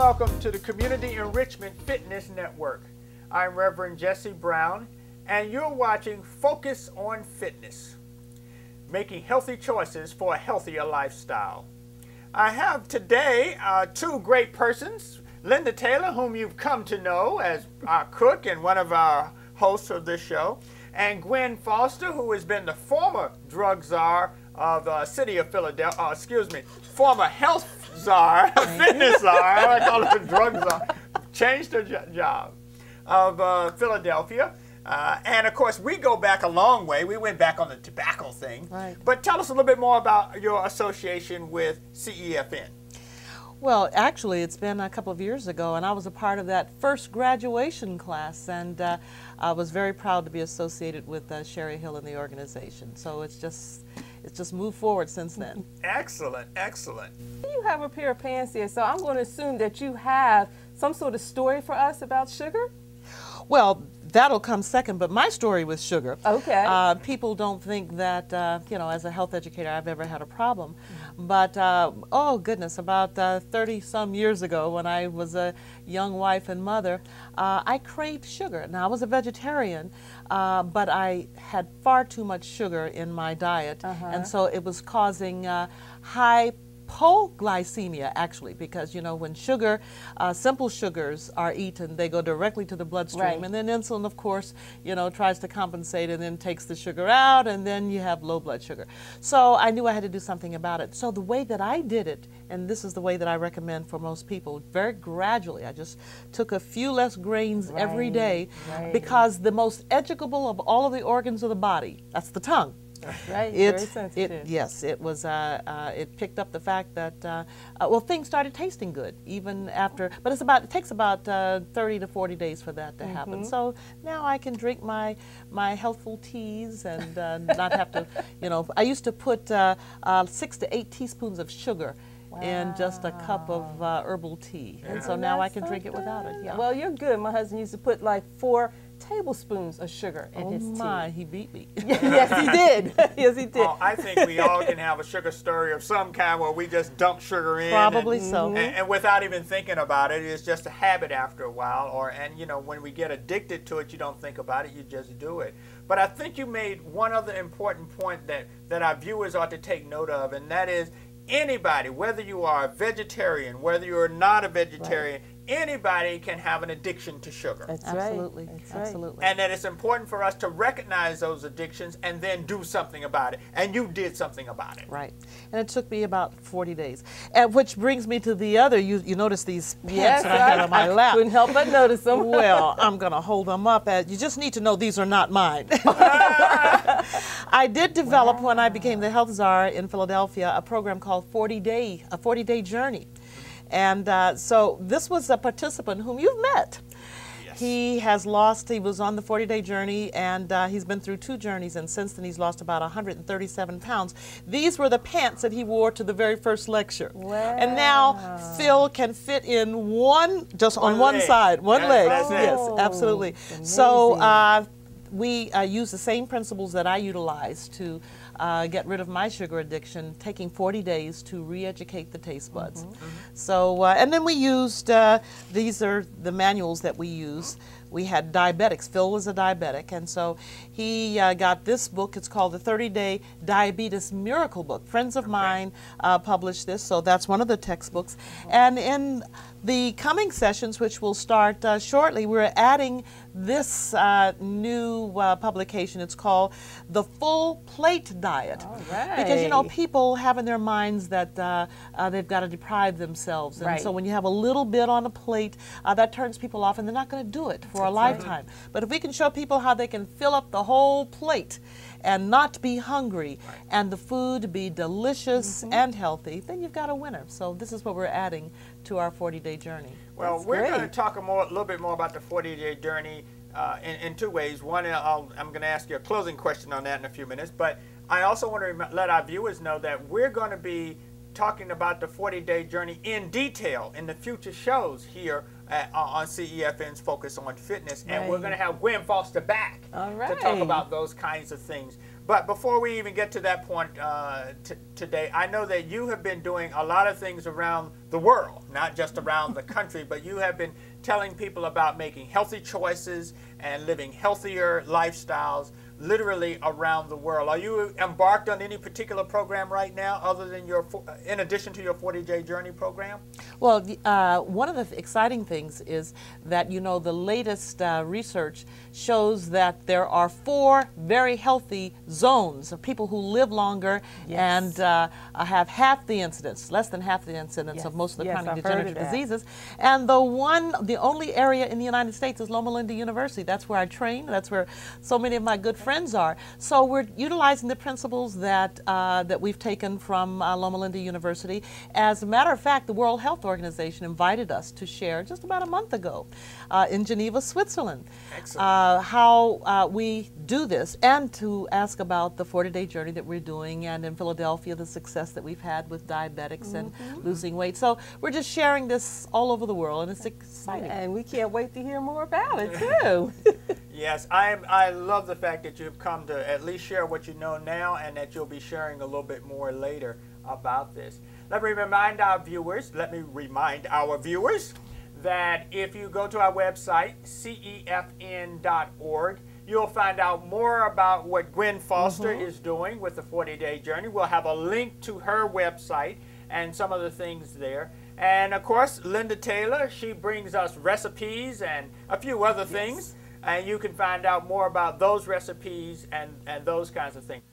welcome to the Community Enrichment Fitness Network. I'm Reverend Jesse Brown, and you're watching Focus on Fitness, making healthy choices for a healthier lifestyle. I have today two great persons, Linda Taylor, whom you've come to know as our cook and one of our hosts of this show, and Gwen Foster, who has been the former drug czar of the city of Philadelphia, former health czar, fitness czar, I call it the drug czar, changed her job, of Philadelphia. And of course, we go back a long way. We went back on the tobacco thing. Right. But tell us a little bit more about your association with CEFN. Well, actually, it's been a couple of years ago, and I was a part of that first graduation class, and I was very proud to be associated with Sherry Hill and the organization. So it's just moved forward since then. Excellent, excellent. You have a pair of pants here, so I'm going to assume that you have some sort of story for us about sugar? Well, that'll come second, but my story with sugar. Okay. People don't think that, you know, as a health educator, I've ever had a problem. But, oh goodness, about 30-some years ago, when I was a young wife and mother, I craved sugar. Now, I was a vegetarian, but I had far too much sugar in my diet, and so it was causing hypoglycemia, actually, because, you know, when sugar, simple sugars are eaten, they go directly to the bloodstream, and then insulin, of course, you know, tries to compensate and then takes the sugar out, and then you have low blood sugar. So I knew I had to do something about it. So the way that I did it, and this is the way that I recommend for most people, very gradually, I just took a few less grains every day, because the most educable of all of the organs of the body, that's the tongue. Right, very sensitive. Yes, it was. It picked up the fact that well, things started tasting good even after. But it takes about 30 to 40 days for that to happen. So now I can drink my healthful teas and not have to. You know, I used to put 6 to 8 teaspoons of sugar in just a cup of herbal tea, and so now I can drink it without it. Yeah. Well, you're good. My husband used to put like 4 tablespoons of sugar in his tea. Oh my, he beat me. Yes, he did. Yes, he did. Well, I think we all can have a sugar story of some kind where we just dump sugar in. Probably so. And without even thinking about it, it's just a habit after a while. And you know, when we get addicted to it, you don't think about it, you just do it. But I think you made one other important point that our viewers ought to take note of, and that is anybody, whether you are a vegetarian, whether you're not a vegetarian, anybody can have an addiction to sugar. That's absolutely, right. That's absolutely. And that it's important for us to recognize those addictions and then do something about it. And you did something about it. Right. And it took me about 40 days. And which brings me to the other, you notice these pants that I had on my lap. Couldn't help but notice them. Well, I'm going to hold them up. You just need to know these are not mine. I did develop, when I became the health czar in Philadelphia, a program called 40-Day Journey. And so this was a participant whom you've met. Yes. He was on the 40-day journey, and he's been through 2 journeys, and since then he's lost about 137 pounds. These were the pants that he wore to the very first lecture. Wow. And now Phil can fit in one side, one leg. Yes, absolutely. Amazing. So we use the same principles that I utilize to get rid of my sugar addiction, taking 40 days to re-educate the taste buds. So, and then we used, these are the manuals that we use. We had diabetics. Phil was a diabetic, and so he got this book. It's called the 30-Day Diabetes Miracle Book. Friends of mine published this, so that's one of the textbooks. And in the coming sessions, which will start shortly, we're adding this new publication. It's called The Full Plate Diet. All right. Because, you know, people have in their minds that they've got to deprive themselves. And so when you have a little bit on a plate, that turns people off, and they're not going to do it for a lifetime. But if we can show people how they can fill up the whole plate and not be hungry, and the food be delicious and healthy, then you've got a winner. So this is what we're adding to our 40-day journey. Well, we're going to talk a little bit more about the 40-day journey in 2 ways. One, I'm going to ask you a closing question on that in a few minutes, but I also want to let our viewers know that we're going to be talking about the 40-day journey in detail in the future shows here on CEFN's Focus on Fitness. And we're going to have Gwen Foster back to talk about those kinds of things. But before we even get to that point today, I know that you have been doing a lot of things around the world, not just around the country, but you have been telling people about making healthy choices and living healthier lifestyles literally around the world. Are you embarked on any particular program right now other than in addition to your 40-day journey program? Well, one of the exciting things is that, you know, the latest research shows that there are 4 very healthy zones of people who live longer and have half the incidence, less than half the incidence of most of the chronic degenerative diseases. And the only area in the United States is Loma Linda University. That's where I train. That's where so many of my good friends are. So we're utilizing the principles that that we've taken from Loma Linda University. As a matter of fact, the World Health Organization invited us to share just about a month ago in Geneva, Switzerland, how we do this, and to ask about the 40-day journey that we're doing, and in Philadelphia, the success that we've had with diabetics and losing weight. So we're just sharing this all over the world, and it's exciting. And we can't wait to hear more about it, too. Yes, I love the fact that you've come to at least share what you know now, and that you'll be sharing a little bit more later about this. Let me remind our viewers that if you go to our website, cefn.org, you'll find out more about what Gwen Foster is doing with the 40-day journey. We'll have a link to her website and some of the things there. And of course, Linda Taylor, she brings us recipes and a few other things. And you can find out more about those recipes and those kinds of things.